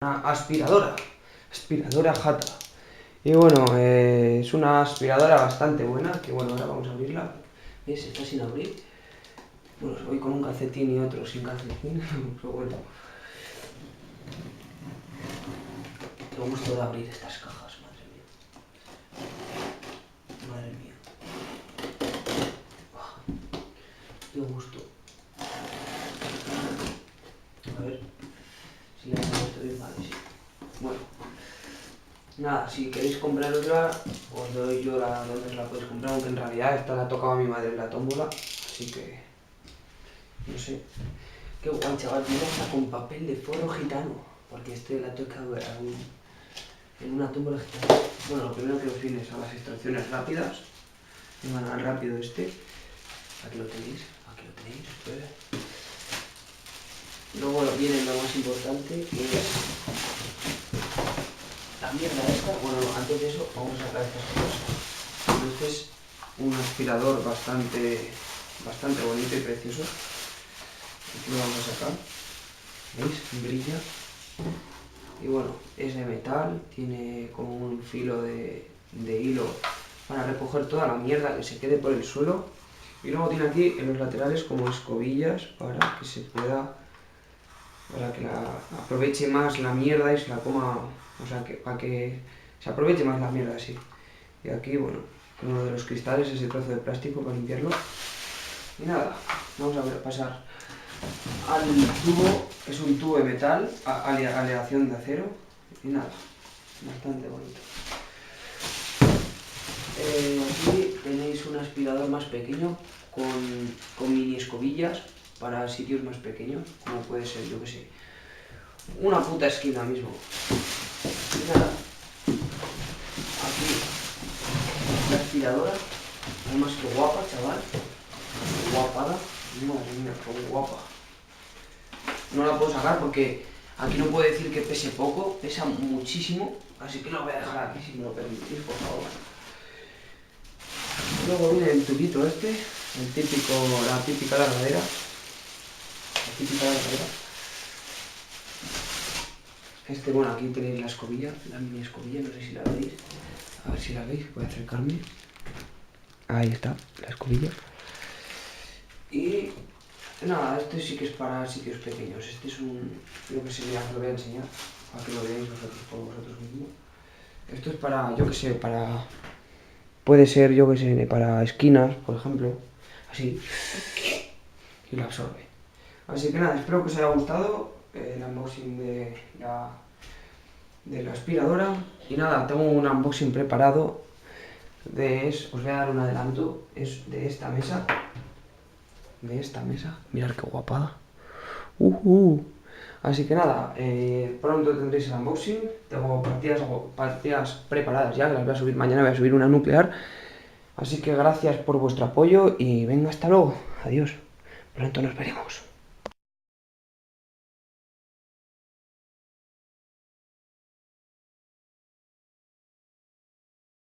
Una aspiradora Jata. Y bueno, es una aspiradora bastante buena, que bueno, ahora vamos a abrirla. ¿Ves? Está sin abrir. Bueno, voy con un calcetín y otro sin calcetín, pero bueno. Qué gusto de abrir estas cajas, madre mía. Madre mía. Qué gusto. A ver si la esto bien, vale, sí. Bueno. Nada, si queréis comprar otra, os doy yo donde os la podéis comprar, aunque en realidad esta la ha tocado a mi madre en la tómbola, así que no sé. Qué guay, chaval, mira, está con papel de forro gitano, porque este la toca en una tómbola gitana. Bueno, lo primero que os viene son las instrucciones rápidas, el manual rápido este, aquí lo tenéis, espera. Luego viene lo más importante, que es la mierda esta. Bueno, no, antes de eso vamos a sacar estas cosas. Este es un aspirador bastante bonito y precioso. Aquí lo vamos a sacar. ¿Veis? Brilla. Y bueno, es de metal, tiene como un filo de hilo para recoger toda la mierda que se quede por el suelo. Y luego tiene aquí en los laterales como escobillas para que se pueda, para que aproveche más la mierda y se la coma, o sea, para que se aproveche más la mierda así. Y aquí, bueno, uno de los cristales, ese trozo de plástico para limpiarlo. Y nada, vamos a pasar al tubo. Es un tubo de metal, aleación de acero. Y nada, bastante bonito. Aquí tenéis un aspirador más pequeño con mini escobillas para sitios más pequeños, como puede ser, yo que sé, una puta esquina mismo. Y nada, aquí la aspiradora, además que guapa, chaval, guapada, madre mía, qué guapa. No la puedo sacar porque aquí no puedo decir que pese poco, pesa muchísimo, así que la voy a dejar aquí si me lo permitís, por favor. Luego viene el tubito este, la típica alargadera. Bueno, aquí tenéis la escobilla, la mini escobilla, no sé si la veis. A ver si la veis, voy a acercarme. Ahí está, la escobilla. Y nada, este sí que es para sitios pequeños. Este es yo que sé, ya os lo voy a enseñar, para que lo veáis vosotros por vosotros mismos. Esto es para, yo que sé, puede ser, yo que sé, para esquinas, por ejemplo, así, y lo absorbe. Así que nada, espero que os haya gustado el unboxing de la aspiradora. Y nada, tengo un unboxing preparado, os voy a dar un adelanto, es de esta mesa. Mirad qué guapada. Así que nada, pronto tendréis el unboxing. Tengo partidas preparadas ya, que las voy a subir mañana, voy a subir una nuclear. Así que gracias por vuestro apoyo y venga, hasta luego. Adiós. Pronto nos veremos.